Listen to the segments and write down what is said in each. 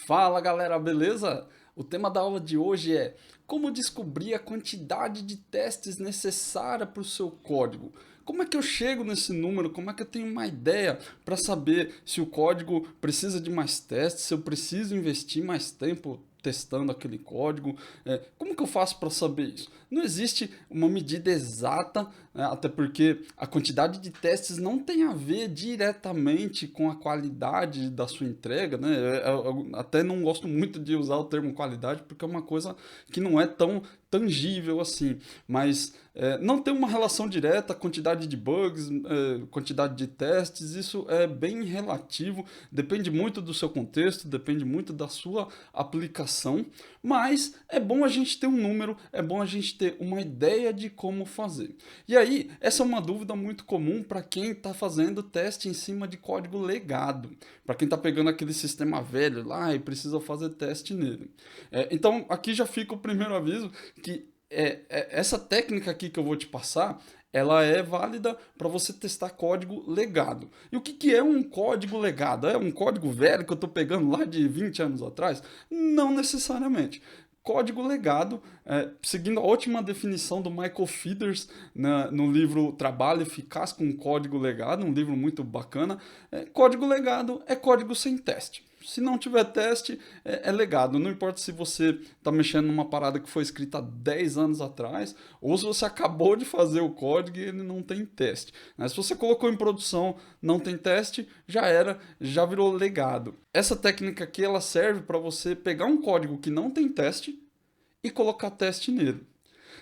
Fala galera, beleza? O tema da aula de hoje é como descobrir a quantidade de testes necessária para o seu código. Como é que eu chego nesse número? Como é que eu tenho uma ideia para saber se o código precisa de mais testes, se eu preciso investir mais tempo testando aquele código? Como que eu faço para saber isso? Não existe uma medida exata, né, até porque a quantidade de testes não tem a ver diretamente com a qualidade da sua entrega, né? Eu até não gosto muito de usar o termo qualidade porque é uma coisa que não é tão tangível assim, mas não tem uma relação direta, quantidade de bugs, quantidade de testes, isso é bem relativo, depende muito do seu contexto, depende muito da sua aplicação, mas é bom a gente ter um número, é bom a gente ter uma ideia de como fazer. E aí, essa é uma dúvida muito comum para quem está fazendo teste em cima de código legado, para quem está pegando aquele sistema velho lá e precisa fazer teste nele. Então, aqui já fica o primeiro aviso que essa técnica aqui que eu vou te passar, ela é válida para você testar código legado. E o que é um código legado? É um código velho que eu estou pegando lá de 20 anos atrás? Não necessariamente. Código legado, seguindo a ótima definição do Michael Feeders no livro Trabalho Eficaz com Código Legado, um livro muito bacana, código legado é código sem teste. Se não tiver teste, é legado. Não importa se você está mexendo numa parada que foi escrita há 10 anos atrás, ou se você acabou de fazer o código e ele não tem teste. Né? Se você colocou em produção, não tem teste, já era, já virou legado. Essa técnica aqui ela serve para você pegar um código que não tem teste e colocar teste nele.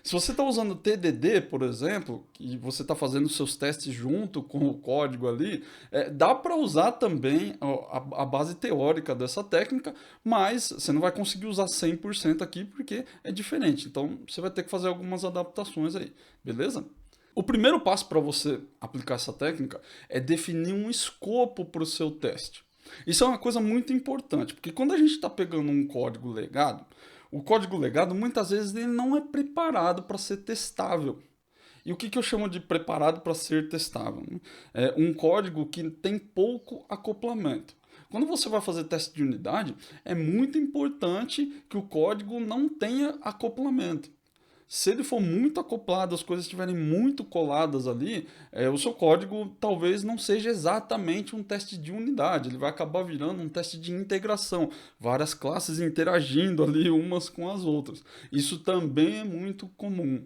Se você está usando TDD, por exemplo, e você está fazendo seus testes junto com o código ali, dá para usar também a base teórica dessa técnica, mas você não vai conseguir usar 100% aqui porque é diferente. Então você vai ter que fazer algumas adaptações aí, beleza? O primeiro passo para você aplicar essa técnica é definir um escopo para o seu teste. Isso é uma coisa muito importante, porque quando a gente está pegando um código legado, o código legado muitas vezes ele não é preparado para ser testável. E o que eu chamo de preparado para ser testável? É um código que tem pouco acoplamento. Quando você vai fazer teste de unidade, é muito importante que o código não tenha acoplamento. Se ele for muito acoplado, as coisas estiverem muito coladas ali, o seu código talvez não seja exatamente um teste de unidade, ele vai acabar virando um teste de integração, várias classes interagindo ali umas com as outras. Isso também é muito comum.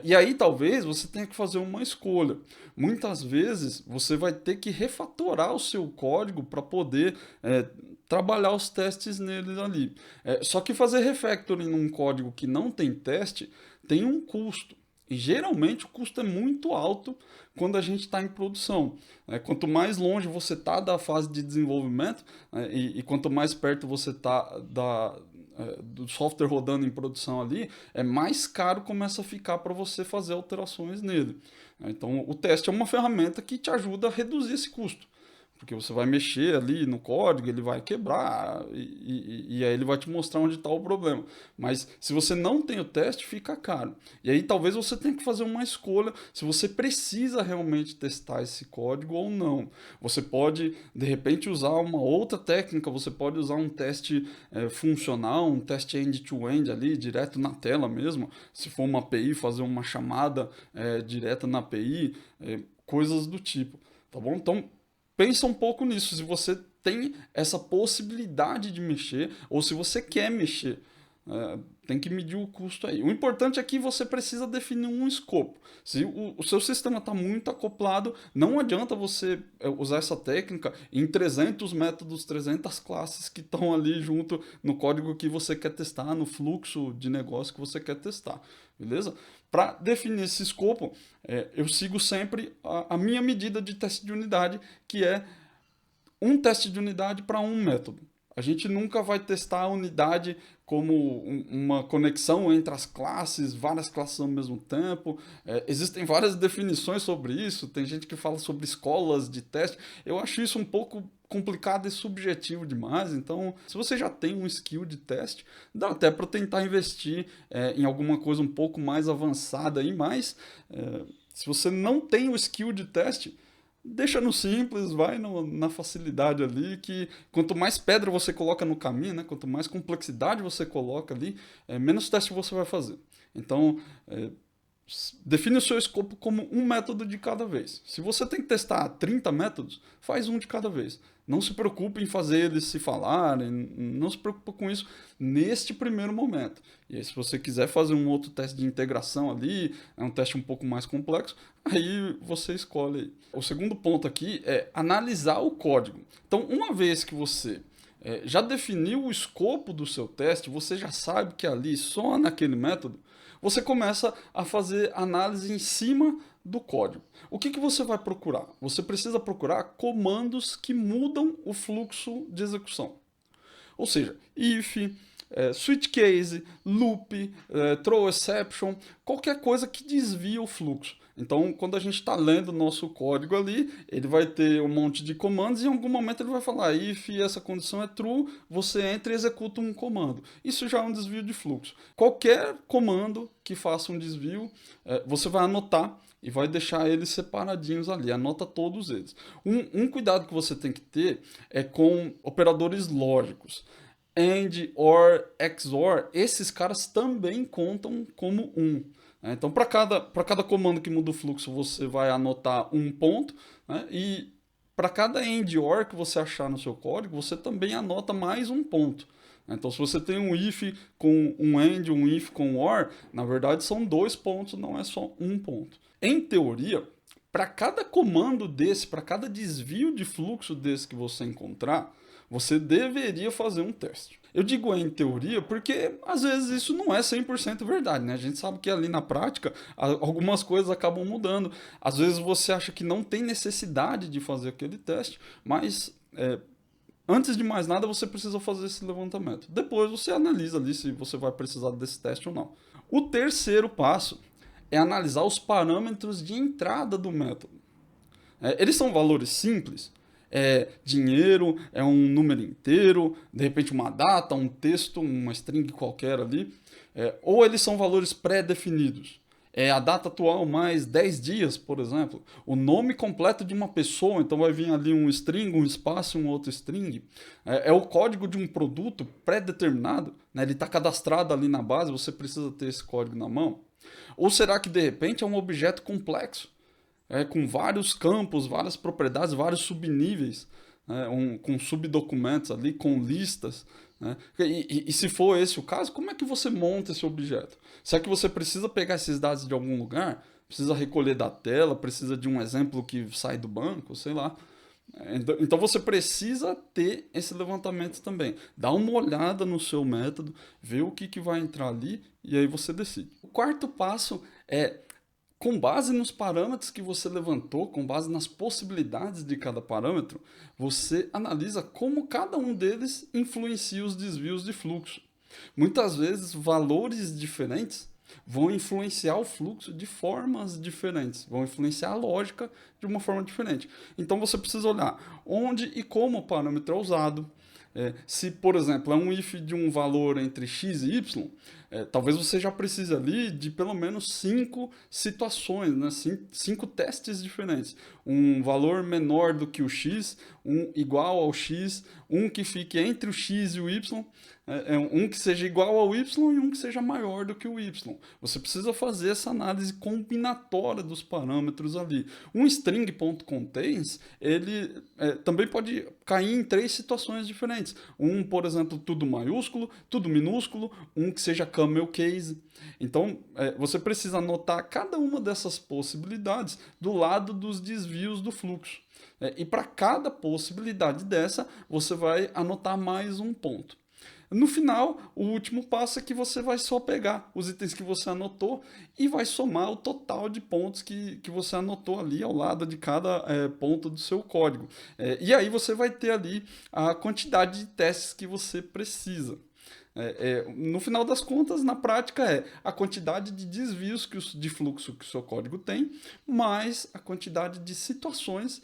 E aí talvez você tenha que fazer uma escolha. Muitas vezes você vai ter que refatorar o seu código para poder trabalhar os testes neles ali. Só que fazer refactoring num código que não tem teste tem um custo. E geralmente o custo é muito alto quando a gente está em produção. Quanto mais longe você está da fase de desenvolvimento e quanto mais perto você está do software rodando em produção ali, mais caro começa a ficar para você fazer alterações nele. Então o teste é uma ferramenta que te ajuda a reduzir esse custo. Porque você vai mexer ali no código, ele vai quebrar e aí ele vai te mostrar onde está o problema. Mas se você não tem o teste, fica caro. E aí talvez você tenha que fazer uma escolha se você precisa realmente testar esse código ou não. Você pode, de repente, usar uma outra técnica, você pode usar um teste funcional, um teste end-to-end ali, direto na tela mesmo. Se for uma API, fazer uma chamada direta na API, coisas do tipo. Tá bom? Então, pensa um pouco nisso, se você tem essa possibilidade de mexer ou se você quer mexer. Tem que medir o custo aí. O importante é que você precisa definir um escopo. Se o seu sistema está muito acoplado, não adianta você usar essa técnica em 300 métodos, 300 classes que estão ali junto no código que você quer testar, no fluxo de negócio que você quer testar. Beleza? Para definir esse escopo, eu sigo sempre a minha medida de teste de unidade, que é um teste de unidade para um método. A gente nunca vai testar a unidade como uma conexão entre as classes, várias classes ao mesmo tempo. Existem várias definições sobre isso. Tem gente que fala sobre escolas de teste. Eu acho isso um pouco complicado e subjetivo demais. Então, se você já tem um skill de teste, dá até para tentar investir em alguma coisa um pouco mais avançada aí, mas se você não tem o skill de teste, deixa no simples, vai na facilidade ali, que quanto mais pedra você coloca no caminho, né, quanto mais complexidade você coloca ali, menos teste você vai fazer. Então, define o seu escopo como um método de cada vez. Se você tem que testar 30 métodos, faz um de cada vez. Não se preocupe em fazer eles se falarem, não se preocupe com isso neste primeiro momento. E aí, se você quiser fazer um outro teste de integração ali, é um teste um pouco mais complexo, aí você escolhe aí. O segundo ponto aqui é analisar o código. Então, uma vez que você já definiu o escopo do seu teste, você já sabe que ali, só naquele método, você começa a fazer análise em cima do código. O que você vai procurar? Você precisa procurar comandos que mudam o fluxo de execução. Ou seja, if, switch case, loop, throw exception, qualquer coisa que desvia o fluxo. Então, quando a gente está lendo o nosso código ali, ele vai ter um monte de comandos e em algum momento ele vai falar if essa condição é true, você entra e executa um comando. Isso já é um desvio de fluxo. Qualquer comando que faça um desvio, você vai anotar e vai deixar eles separadinhos ali, anota todos eles. Um cuidado que você tem que ter é com operadores lógicos. AND, OR, XOR, esses caras também contam como um. Então, para cada comando que muda o fluxo, você vai anotar um ponto, né? E para cada AND OR que você achar no seu código, você também anota mais um ponto. Então, se você tem um if com um AND, um if com um OR, na verdade são 2 pontos, não é só um ponto. Em teoria, para cada comando desse, para cada desvio de fluxo desse que você encontrar, você deveria fazer um teste. Eu digo em teoria porque às vezes isso não é 100% verdade, né? A gente sabe que ali na prática algumas coisas acabam mudando. Às vezes você acha que não tem necessidade de fazer aquele teste, mas antes de mais nada você precisa fazer esse levantamento. Depois você analisa ali se você vai precisar desse teste ou não. O terceiro passo é analisar os parâmetros de entrada do método. Eles são valores simples, dinheiro, é um número inteiro, de repente uma data, um texto, uma string qualquer ali, ou eles são valores pré-definidos. A data atual mais 10 dias, por exemplo. O nome completo de uma pessoa, então vai vir ali um string, um espaço, um outro string. É o código de um produto pré-determinado, né? Ele está cadastrado ali na base, você precisa ter esse código na mão. Ou será que de repente é um objeto complexo? Com vários campos, várias propriedades, vários subníveis, né, com subdocumentos ali, com listas. Né? E se for esse o caso, como é que você monta esse objeto? Será que você precisa pegar esses dados de algum lugar? Precisa recolher da tela? Precisa de um exemplo que sai do banco? Sei lá. Então você precisa ter esse levantamento também. Dá uma olhada no seu método, vê o que vai entrar ali e aí você decide. O quarto passo é, com base nos parâmetros que você levantou, com base nas possibilidades de cada parâmetro, você analisa como cada um deles influencia os desvios de fluxo. Muitas vezes, valores diferentes vão influenciar o fluxo de formas diferentes, vão influenciar a lógica de uma forma diferente. Então você precisa olhar onde e como o parâmetro é usado. Se, por exemplo, é um if de um valor entre x e y, talvez você já precise ali de pelo menos 5 situações, né? 5 testes diferentes. Um valor menor do que o x, um igual ao x, um que fique entre o x e o y, um que seja igual ao y e um que seja maior do que o y. Você precisa fazer essa análise combinatória dos parâmetros ali. Um string.contains, ele também pode cair em 3 situações diferentes. Por exemplo, tudo maiúsculo, tudo minúsculo, um que seja camel case. Então, você precisa anotar cada uma dessas possibilidades do lado dos desvios do fluxo. E para cada possibilidade dessa, você vai anotar mais um ponto. No final, o último passo é que você vai só pegar os itens que você anotou e vai somar o total de pontos que você anotou ali ao lado de cada ponto do seu código. E aí você vai ter ali a quantidade de testes que você precisa. No final das contas, na prática, é a quantidade de desvios de fluxo que o seu código tem, mais a quantidade de situações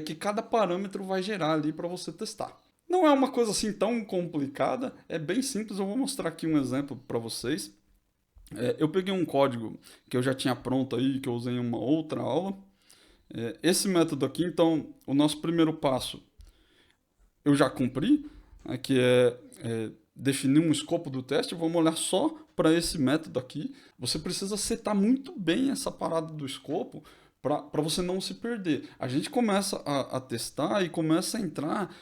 que cada parâmetro vai gerar ali para você testar. Não é uma coisa assim tão complicada, é bem simples. Eu vou mostrar aqui um exemplo para vocês. Eu peguei um código que eu já tinha pronto aí, que eu usei em uma outra aula. Esse método aqui, então, o nosso primeiro passo eu já cumpri, né, que é definir um escopo do teste. Vamos olhar só para esse método aqui. Você precisa setar muito bem essa parada do escopo para você não se perder. A gente começa a testar e começa a entrar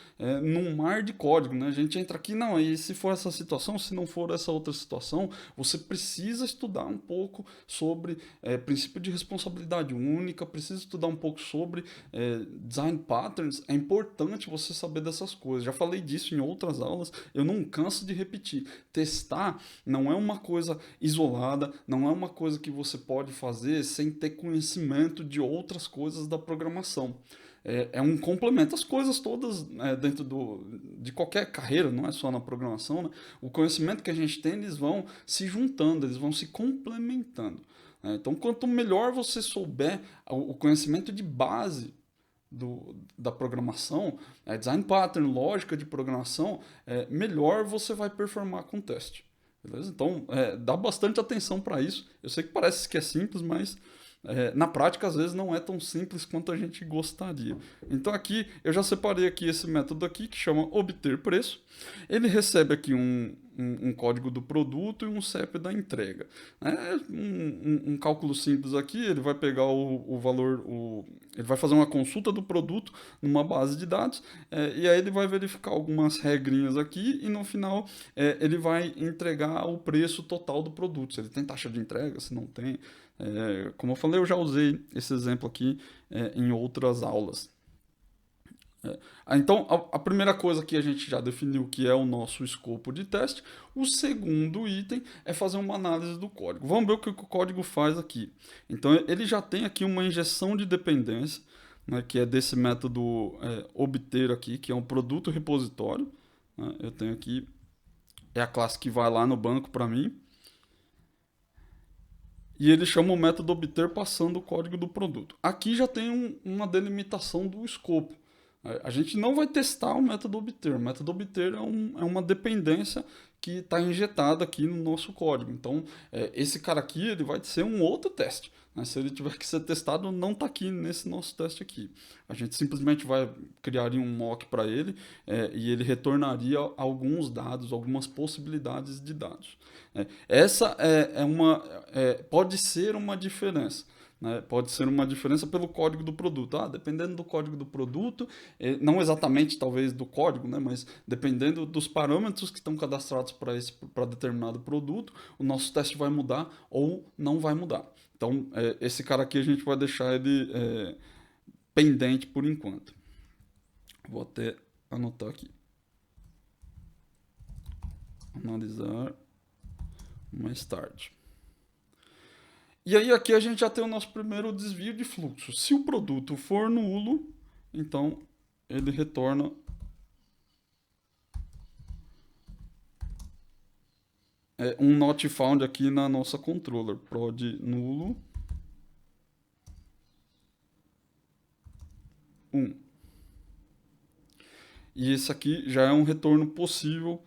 num mar de código, né? A gente entra aqui, não, e se for essa situação, se não for essa outra situação, você precisa estudar um pouco sobre princípio de responsabilidade única, precisa estudar um pouco sobre design patterns. É importante você saber dessas coisas. Já falei disso em outras aulas, eu não canso de repetir. Testar não é uma coisa isolada, não é uma coisa que você pode fazer sem ter conhecimento de outras coisas da programação. É um complemento às coisas todas dentro de qualquer carreira, não é só na programação, né? O conhecimento que a gente tem, eles vão se juntando, eles vão se complementando. Então, quanto melhor você souber o conhecimento de base da programação, design pattern, lógica de programação, melhor você vai performar com o teste. Beleza? Então, dá bastante atenção para isso. Eu sei que parece que é simples, mas na prática, às vezes, não é tão simples quanto a gente gostaria. Então, aqui, eu já separei aqui esse método aqui, que chama obter preço. Ele recebe aqui um código do produto e um CEP da entrega. Um cálculo simples aqui, ele vai pegar o valor, ele vai fazer uma consulta do produto numa base de dados, e aí ele vai verificar algumas regrinhas aqui, e no final ele vai entregar o preço total do produto. Se ele tem taxa de entrega, se não tem. Como eu falei, eu já usei esse exemplo aqui em outras aulas. Então, a primeira coisa que a gente já definiu que é o nosso escopo de teste. O segundo item é fazer uma análise do código. Vamos ver o que o código faz aqui. Então, ele já tem aqui uma injeção de dependência, né, que é desse método obter aqui, que é um produto repositório. Né? Eu tenho aqui, é a classe que vai lá no banco para mim. E ele chama o método obter passando o código do produto. Aqui já tem uma delimitação do escopo. A gente não vai testar o método obter. O método obter é uma dependência que está injetada aqui no nosso código. Então, esse cara aqui ele vai ser um outro teste. Né? Se ele tiver que ser testado, não está aqui nesse nosso teste aqui. A gente simplesmente vai criar um mock para ele e ele retornaria alguns dados, algumas possibilidades de dados. Essa pode ser uma diferença. Né? Pode ser uma diferença pelo código do produto. Dependendo do código do produto, não exatamente talvez do código, né? Mas dependendo dos parâmetros que estão cadastrados para determinado produto, o nosso teste vai mudar ou não vai mudar. Então, esse cara aqui a gente vai deixar ele pendente por enquanto. Vou até anotar aqui. Analisar mais tarde. E aí aqui a gente já tem o nosso primeiro desvio de fluxo. Se o produto for nulo, então ele retorna um not found aqui na nossa controller. Prod nulo 1. E esse aqui já é um retorno possível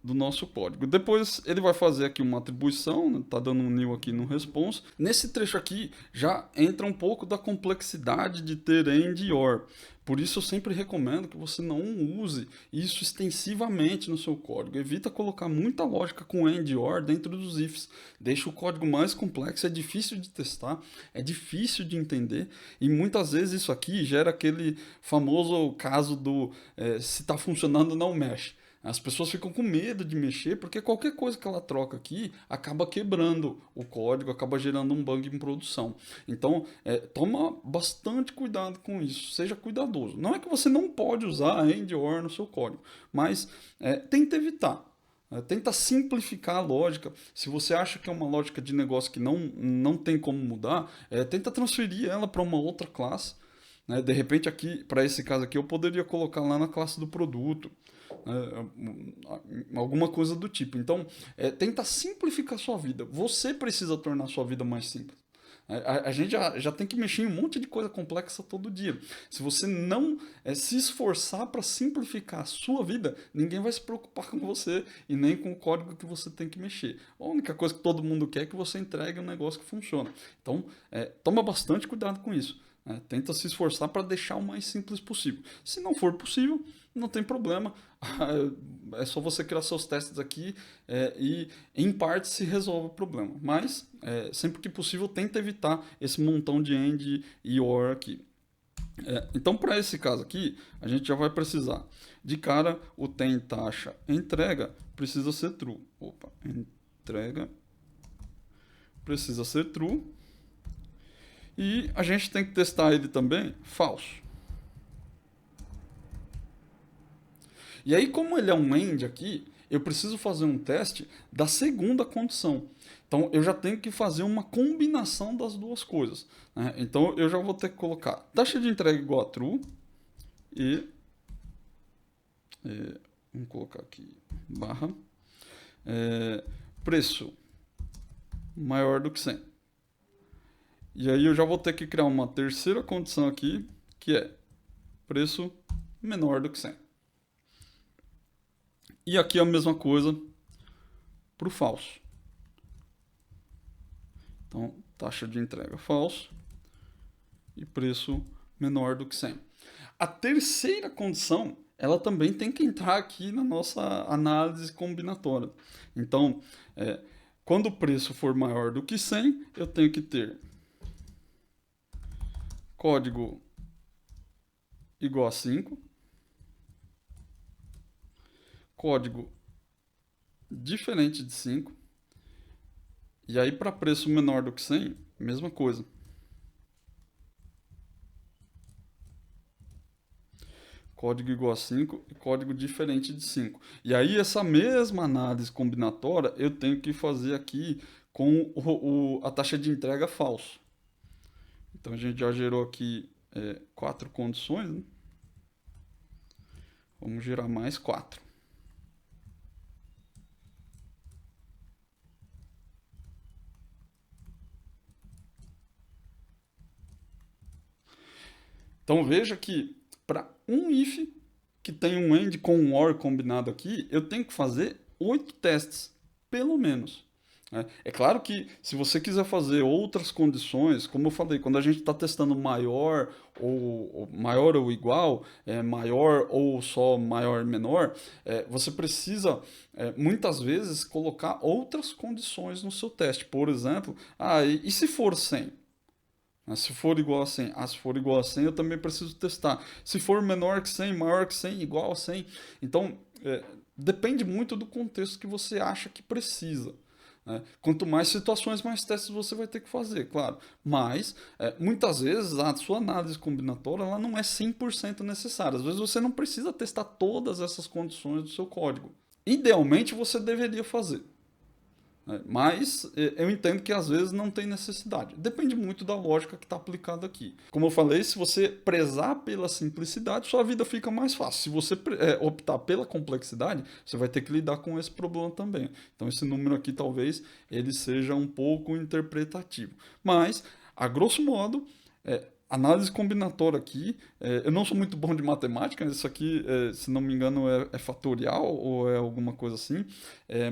do nosso código. Depois ele vai fazer aqui uma atribuição, né? Tá dando um new aqui no response. Nesse trecho aqui já entra um pouco da complexidade de ter AND e OR. Por isso eu sempre recomendo que você não use isso extensivamente no seu código. Evita colocar muita lógica com AND e OR dentro dos ifs. Deixa o código mais complexo, é difícil de testar, é difícil de entender e muitas vezes isso aqui gera aquele famoso caso do se está funcionando não mexe. As pessoas ficam com medo de mexer porque qualquer coisa que ela troca aqui acaba quebrando o código, acaba gerando um bug em produção. Então, toma bastante cuidado com isso, seja cuidadoso. Não é que você não pode usar AND OR no seu código, mas tenta evitar. Tenta simplificar a lógica. Se você acha que é uma lógica de negócio que não tem como mudar, tenta transferir ela para uma outra classe. Né? De repente, aqui, para esse caso aqui, eu poderia colocar lá na classe do produto. Alguma coisa do tipo. Então, tenta simplificar a sua vida. Você precisa tornar a sua vida mais simples. A gente já tem que mexer em um monte de coisa complexa todo dia. Se você não se esforçar para simplificar a sua vida, ninguém vai se preocupar com você e nem com o código que você tem que mexer. A única coisa que todo mundo quer é que você entregue um negócio que funciona. Então, toma bastante cuidado com isso. né? Tenta se esforçar para deixar o mais simples possível. Se não for possível, não tem problema. É só você criar seus testes aqui e, em parte, se resolve o problema. Mas, sempre que possível, tenta evitar esse montão de AND e OR aqui. Então, para esse caso aqui, a gente já vai precisar. De cara, o tem taxa entrega precisa ser true. Opa, entrega precisa ser true. E a gente tem que testar ele também falso. E aí, como ele é um AND aqui, eu preciso fazer um teste da segunda condição. Então, eu já tenho que fazer uma combinação das duas coisas, né? Então, eu já vou ter que colocar taxa de entrega igual a true e vamos colocar aqui barra preço maior do que 100. E aí eu já vou ter que criar uma terceira condição aqui, que é preço menor do que 100. E aqui a mesma coisa para o falso. Então, taxa de entrega falso e preço menor do que 100. A terceira condição, ela também tem que entrar aqui na nossa análise combinatória. Então, quando o preço for maior do que 100, eu tenho que ter código igual a 5, código diferente de 5, e aí para preço menor do que 100, mesma coisa. Código igual a 5 e código diferente de 5. E aí essa mesma análise combinatória eu tenho que fazer aqui com a taxa de entrega falso. Então a gente já gerou aqui 4 condições, né? Vamos gerar mais 4. Então veja que para um if que tem um AND com um OR combinado aqui, eu tenho que fazer 8 testes, pelo menos. É claro que se você quiser fazer outras condições, como eu falei, quando a gente está testando maior ou igual, maior ou só maior e menor, você precisa muitas vezes colocar outras condições no seu teste. Por exemplo, e se for 100? Se for igual a 100, se for igual a 100, eu também preciso testar. Se for menor que 100, maior que 100, igual a 100. Então, depende muito do contexto que você acha que precisa. Quanto mais situações, mais testes você vai ter que fazer, claro. Mas, muitas vezes, a sua análise combinatória ela não é 100% necessária. Às vezes você não precisa testar todas essas condições do seu código. Idealmente, você deveria fazer. Mas eu entendo que às vezes não tem necessidade. Depende muito da lógica que está aplicada aqui. Como eu falei, se você prezar pela simplicidade, sua vida fica mais fácil. Se você optar pela complexidade, você vai ter que lidar com esse problema também. Então esse número aqui talvez ele seja um pouco interpretativo. Mas, a grosso modo, análise combinatória aqui, eu não sou muito bom de matemática, isso aqui, se não me engano, é fatorial ou é alguma coisa assim,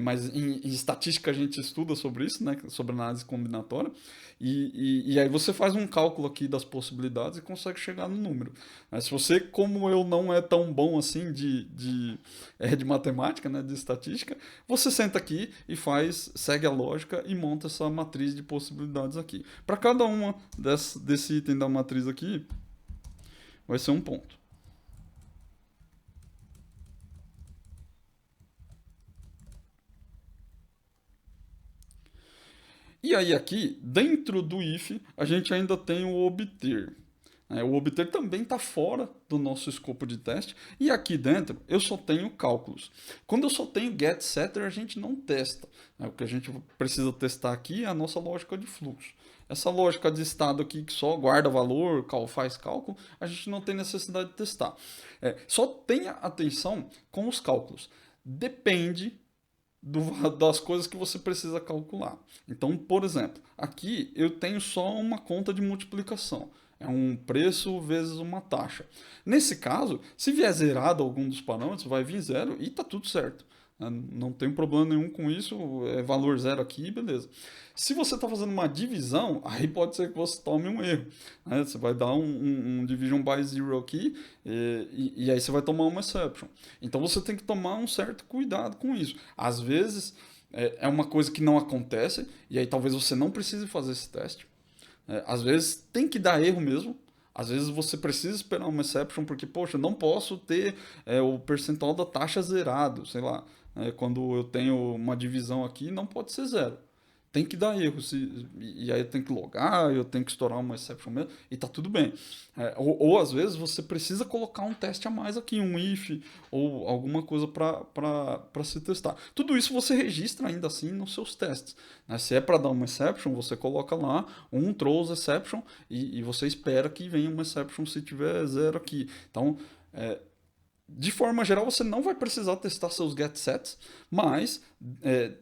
mas em estatística a gente estuda sobre isso, né, sobre análise combinatória, e aí você faz um cálculo aqui das possibilidades e consegue chegar no número. Se você, como eu, não é tão bom assim de matemática, né, de estatística, você senta aqui e segue a lógica e monta essa matriz de possibilidades aqui. Para cada uma desse item da matriz aqui, vai ser um ponto. E aí aqui, dentro do if, a gente ainda tem o obter. O obter também está fora do nosso escopo de teste. E aqui dentro eu só tenho cálculos. Quando eu só tenho get, setter, a gente não testa. O que a gente precisa testar aqui é a nossa lógica de fluxo. Essa lógica de estado aqui que só guarda valor, faz cálculo, a gente não tem necessidade de testar. Só tenha atenção com os cálculos. Depende das coisas que você precisa calcular. Então, por exemplo, aqui eu tenho só uma conta de multiplicação. É um preço vezes uma taxa. Nesse caso, se vier zerado algum dos parâmetros, vai vir zero e está tudo certo. né? Não tem problema nenhum com isso, é valor zero aqui, beleza. Se você está fazendo uma divisão, aí pode ser que você tome um erro, né? Você vai dar um division by zero aqui e aí você vai tomar uma exception. Então você tem que tomar um certo cuidado com isso. Às vezes é uma coisa que não acontece e aí talvez você não precise fazer esse teste. Às vezes tem que dar erro mesmo. Às vezes você precisa esperar uma exception porque, poxa, não posso ter o percentual da taxa zerado, sei lá. Quando eu tenho uma divisão aqui, não pode ser zero. Tem que dar erro. E aí eu tenho que logar, eu tenho que estourar uma exception mesmo, e tá tudo bem. Ou às vezes você precisa colocar um teste a mais aqui, um if, ou alguma coisa para se testar. Tudo isso você registra ainda assim nos seus testes, né? Se é para dar uma exception, você coloca lá um throws exception e você espera que venha uma exception se tiver zero aqui. Então, de forma geral, você não vai precisar testar seus get sets, mas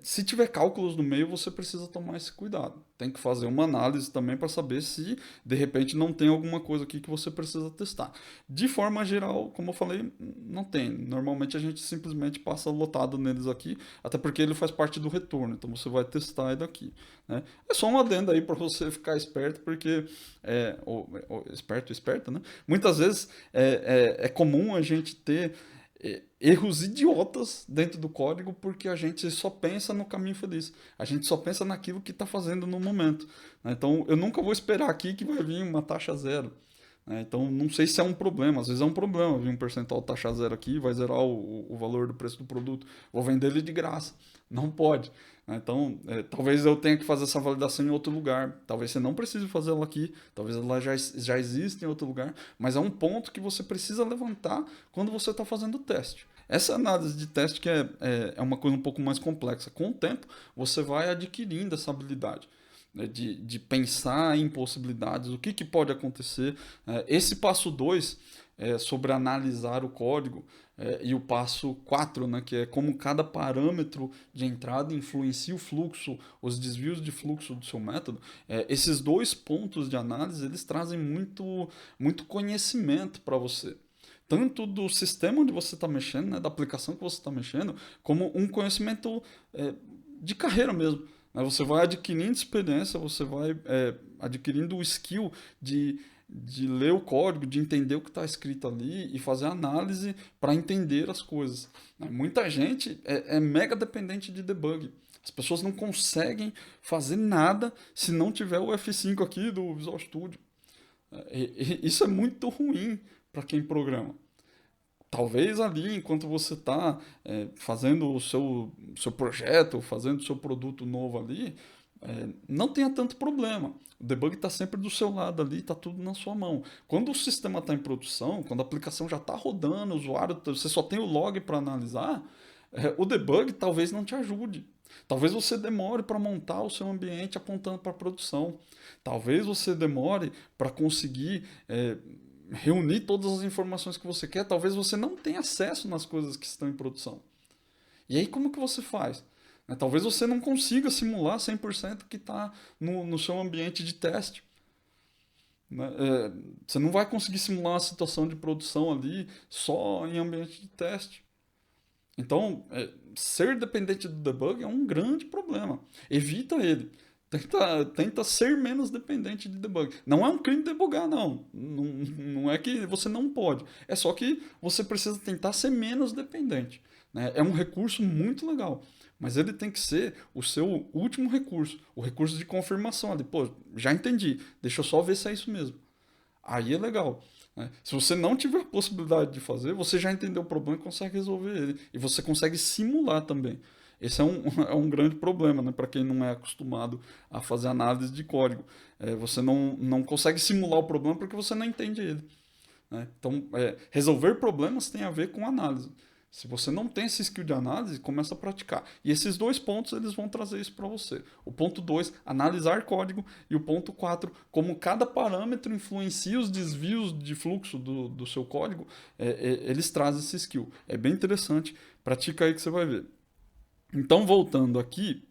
se tiver cálculos no meio, você precisa tomar esse cuidado. Tem que fazer uma análise também para saber se de repente não tem alguma coisa aqui que você precisa testar. De forma geral, como eu falei, não tem. Normalmente a gente simplesmente passa lotado neles aqui, até porque ele faz parte do retorno, então você vai testar ele daqui, né? É só uma adenda aí para você ficar esperto, porque esperta, né? Muitas vezes é comum a gente ter erros idiotas dentro do código porque a gente só pensa no caminho feliz. A gente só pensa naquilo que está fazendo no momento, né? Então, eu nunca vou esperar aqui que vai vir uma taxa zero, né? Então, não sei se é um problema. Às vezes é um problema vir um percentual taxa zero aqui, vai zerar o valor do preço do produto. Vou vender ele de graça. Não pode, né? Então, talvez eu tenha que fazer essa validação em outro lugar. Talvez você não precise fazer ela aqui. Talvez ela já exista em outro lugar. Mas é um ponto que você precisa levantar quando você está fazendo o teste. Essa análise de teste que é uma coisa um pouco mais complexa. Com o tempo, você vai adquirindo essa habilidade, né, de pensar em possibilidades, o que pode acontecer. Esse passo 2 sobre analisar o código, e o passo 4, né, que é como cada parâmetro de entrada influencia o fluxo, os desvios de fluxo do seu método. Esses dois pontos de análise, eles trazem muito conhecimento para você. Tanto do sistema onde você está mexendo, né, da aplicação que você está mexendo, como um conhecimento de carreira mesmo, né? Você vai adquirindo experiência, você vai adquirindo o skill de ler o código, de entender o que está escrito ali e fazer análise para entender as coisas, né? Muita gente é mega dependente de debug. As pessoas não conseguem fazer nada se não tiver o F5 aqui do Visual Studio. Isso é muito ruim para quem programa. Talvez ali, enquanto você está fazendo o seu projeto, fazendo o seu produto novo ali, não tenha tanto problema. O debug está sempre do seu lado ali, está tudo na sua mão. Quando o sistema está em produção, quando a aplicação já está rodando, o usuário, você só tem o log para analisar, o debug talvez não te ajude. Talvez você demore para montar o seu ambiente apontando para a produção. Talvez você demore para conseguir reunir todas as informações que você quer. Talvez você não tenha acesso nas coisas que estão em produção. E aí como que você faz? Talvez você não consiga simular 100% que está no seu ambiente de teste. Você não vai conseguir simular uma situação de produção ali só em ambiente de teste. Então, ser dependente do debug é um grande problema. Evita ele. Tenta ser menos dependente de debug. Não é um crime debugar, não. Não é que você não pode. É só que você precisa tentar ser menos dependente, né? É um recurso muito legal, mas ele tem que ser o seu último recurso. O recurso de confirmação ali. Pô, já entendi. Deixa eu só ver se é isso mesmo. Aí é legal, né? Se você não tiver a possibilidade de fazer, você já entendeu o problema e consegue resolver ele. E você consegue simular também. Esse é um grande problema, né, para quem não é acostumado a fazer análise de código. Você não consegue simular o problema porque você não entende ele, né? Então, resolver problemas tem a ver com análise. Se você não tem esse skill de análise, começa a praticar. E esses dois pontos, eles vão trazer isso para você. O ponto 2, analisar código. E o ponto 4, como cada parâmetro influencia os desvios de fluxo do seu código, eles trazem esse skill. É bem interessante. Pratica aí que você vai ver. Então, voltando aqui,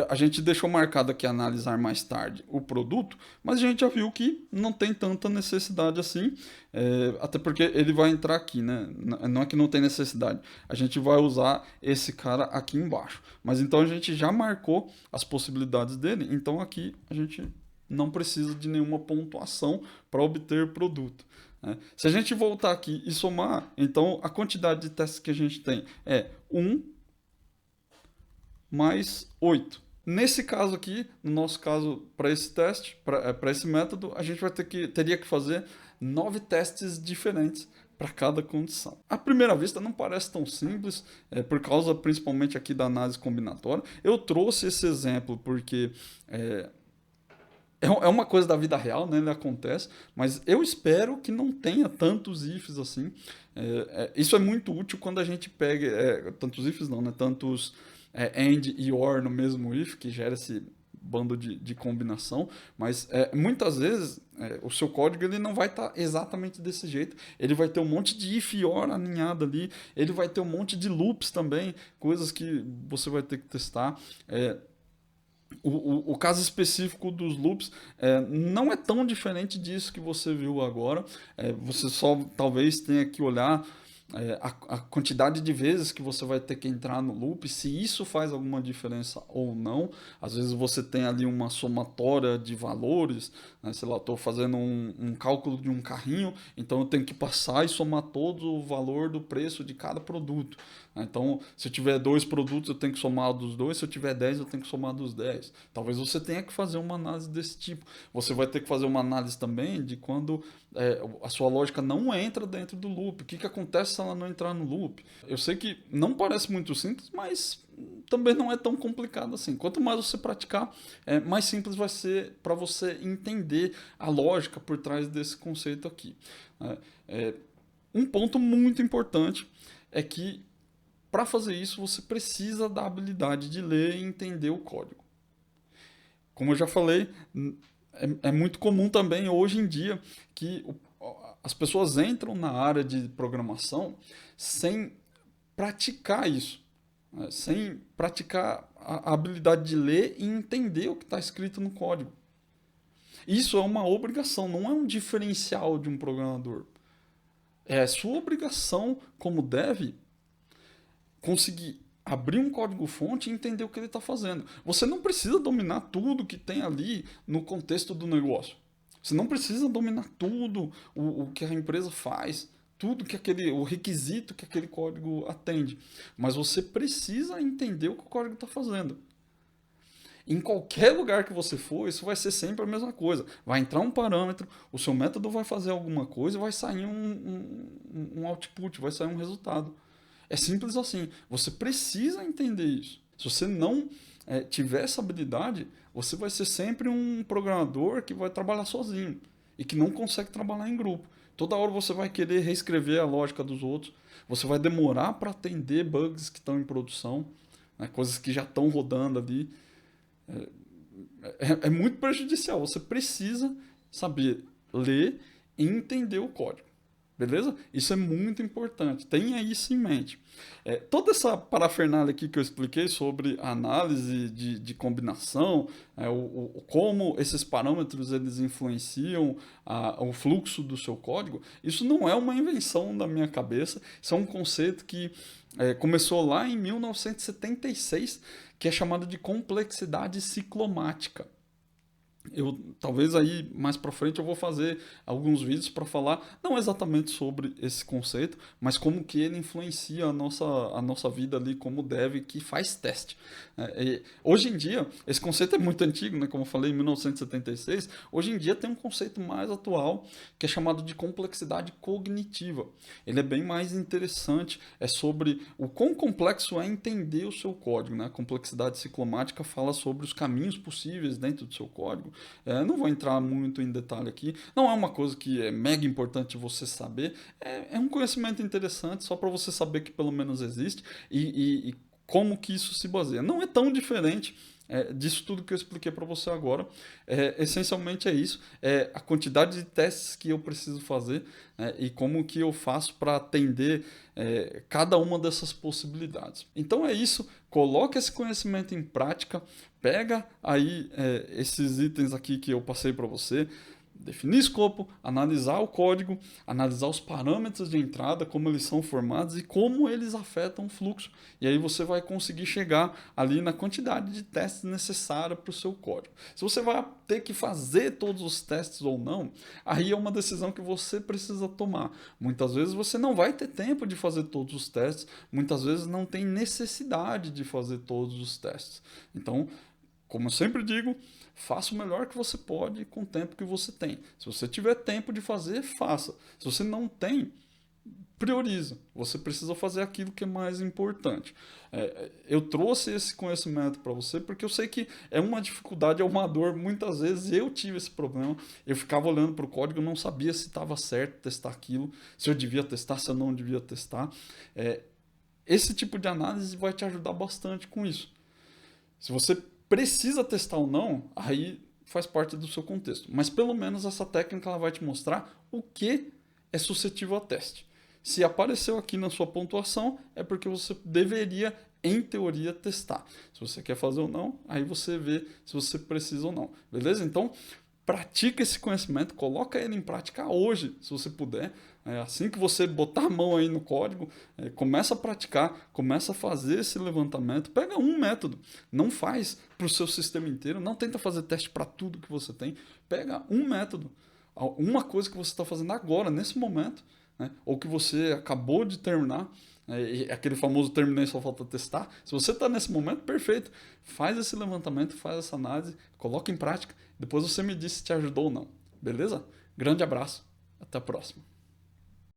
a gente deixou marcado aqui analisar mais tarde o produto, mas a gente já viu que não tem tanta necessidade assim, até porque ele vai entrar aqui, né? Não é que não tem necessidade, a gente vai usar esse cara aqui embaixo. Mas então a gente já marcou as possibilidades dele, então aqui a gente não precisa de nenhuma pontuação para obter produto. Se a gente voltar aqui e somar, então a quantidade de testes que a gente tem é 1 mais 8. Nesse caso aqui, no nosso caso, para esse teste, para esse método, a gente teria que fazer 9 testes diferentes para cada condição. À primeira vista não parece tão simples, por causa principalmente aqui da análise combinatória. Eu trouxe esse exemplo porque é uma coisa da vida real, né? Ele acontece, mas eu espero que não tenha tantos ifs assim. Isso é muito útil quando a gente pega tantos ifs não, né? Tantos and e or no mesmo if, que gera esse bando de combinação, mas muitas vezes o seu código ele não vai estar exatamente desse jeito, ele vai ter um monte de if e or alinhado ali, ele vai ter um monte de loops também, coisas que você vai ter que testar. O caso específico dos loops não é tão diferente disso que você viu agora, você só talvez tenha que olhar a quantidade de vezes que você vai ter que entrar no loop, se isso faz alguma diferença ou não. Às vezes você tem ali uma somatória de valores, né? Sei lá, estou fazendo um cálculo de um carrinho, então eu tenho que passar e somar todo o valor do preço de cada produto. Então, se eu tiver 2 produtos, eu tenho que somar dos 2, se eu tiver 10, eu tenho que somar dos 10. Talvez você tenha que fazer uma análise desse tipo. Você vai ter que fazer uma análise também de quando a sua lógica não entra dentro do loop. O que acontece se ela não entrar no loop? Eu sei que não parece muito simples, mas também não é tão complicado assim. Quanto mais você praticar, mais simples vai ser para você entender a lógica por trás desse conceito aqui. Um ponto muito importante é que para fazer isso, você precisa da habilidade de ler e entender o código. Como eu já falei, é muito comum também hoje em dia que as pessoas entram na área de programação sem praticar isso, né? Sem praticar a habilidade de ler e entender o que está escrito no código. Isso é uma obrigação, não é um diferencial de um programador. É sua obrigação como dev conseguir abrir um código-fonte e entender o que ele está fazendo. Você não precisa dominar tudo que tem ali no contexto do negócio. Você não precisa dominar tudo o que a empresa faz, tudo que o requisito que aquele código atende. Mas você precisa entender o que o código está fazendo. Em qualquer lugar que você for, isso vai ser sempre a mesma coisa. Vai entrar um parâmetro, o seu método vai fazer alguma coisa e vai sair um output, vai sair um resultado. É simples assim. Você precisa entender isso. Se você não tiver essa habilidade, você vai ser sempre um programador que vai trabalhar sozinho e que não consegue trabalhar em grupo. Toda hora você vai querer reescrever a lógica dos outros. Você vai demorar para atender bugs que estão em produção, né, coisas que já estão rodando ali. É muito prejudicial. Você precisa saber ler e entender o código. Beleza? Isso é muito importante. Tenha isso em mente. Toda essa parafernália aqui que eu expliquei sobre a análise de combinação, como esses parâmetros eles influenciam o fluxo do seu código, isso não é uma invenção da minha cabeça. Isso é um conceito que começou lá em 1976, que é chamado de complexidade ciclomática. Talvez aí mais para frente eu vou fazer alguns vídeos para falar não exatamente sobre esse conceito, mas como que ele influencia a nossa vida ali como dev que faz teste. Hoje em dia, esse conceito é muito antigo, né? Como eu falei, em 1976. Hoje em dia tem um conceito mais atual que é chamado de complexidade cognitiva. Ele é bem mais interessante, é sobre o quão complexo é entender o seu código, né? A complexidade ciclomática fala sobre os caminhos possíveis dentro do seu código. Não vou entrar muito em detalhe aqui. Não é uma coisa que é mega importante você saber. É um conhecimento interessante só para você saber que pelo menos existe e como que isso se baseia. Não é tão diferente disso tudo que eu expliquei para você agora. Essencialmente é isso, é a quantidade de testes que eu preciso fazer, né, e como que eu faço para atender cada uma dessas possibilidades. Então é isso, coloque esse conhecimento em prática, pega aí esses itens aqui que eu passei para você, definir escopo, analisar o código, analisar os parâmetros de entrada, como eles são formados e como eles afetam o fluxo. E aí você vai conseguir chegar ali na quantidade de testes necessária para o seu código. Se você vai ter que fazer todos os testes ou não, aí é uma decisão que você precisa tomar. Muitas vezes você não vai ter tempo de fazer todos os testes, muitas vezes não tem necessidade de fazer todos os testes. Então, como eu sempre digo, faça o melhor que você pode com o tempo que você tem. Se você tiver tempo de fazer, faça. Se você não tem, prioriza. Você precisa fazer aquilo que é mais importante. Eu trouxe esse conhecimento para você porque eu sei que é uma dificuldade, é uma dor. Muitas vezes eu tive esse problema. Eu ficava olhando para o código, eu não sabia se estava certo testar aquilo, se eu devia testar, se eu não devia testar. Esse tipo de análise vai te ajudar bastante com isso. Se você precisa testar ou não, aí faz parte do seu contexto. Mas pelo menos essa técnica ela vai te mostrar o que é suscetível a teste. Se apareceu aqui na sua pontuação, é porque você deveria, em teoria, testar. Se você quer fazer ou não, aí você vê se você precisa ou não. Beleza? Então, pratica esse conhecimento, coloca ele em prática hoje, se você puder. Assim que você botar a mão aí no código, começa a praticar, começa a fazer esse levantamento. Pega um método, não faz para o seu sistema inteiro, não tenta fazer teste para tudo que você tem. Pega um método, uma coisa que você está fazendo agora, nesse momento, né, ou que você acabou de terminar, aquele famoso terminei, só falta testar. Se você está nesse momento, perfeito. Faz esse levantamento, faz essa análise, coloca em prática. Depois você me diz se te ajudou ou não. Beleza? Grande abraço. Até a próxima.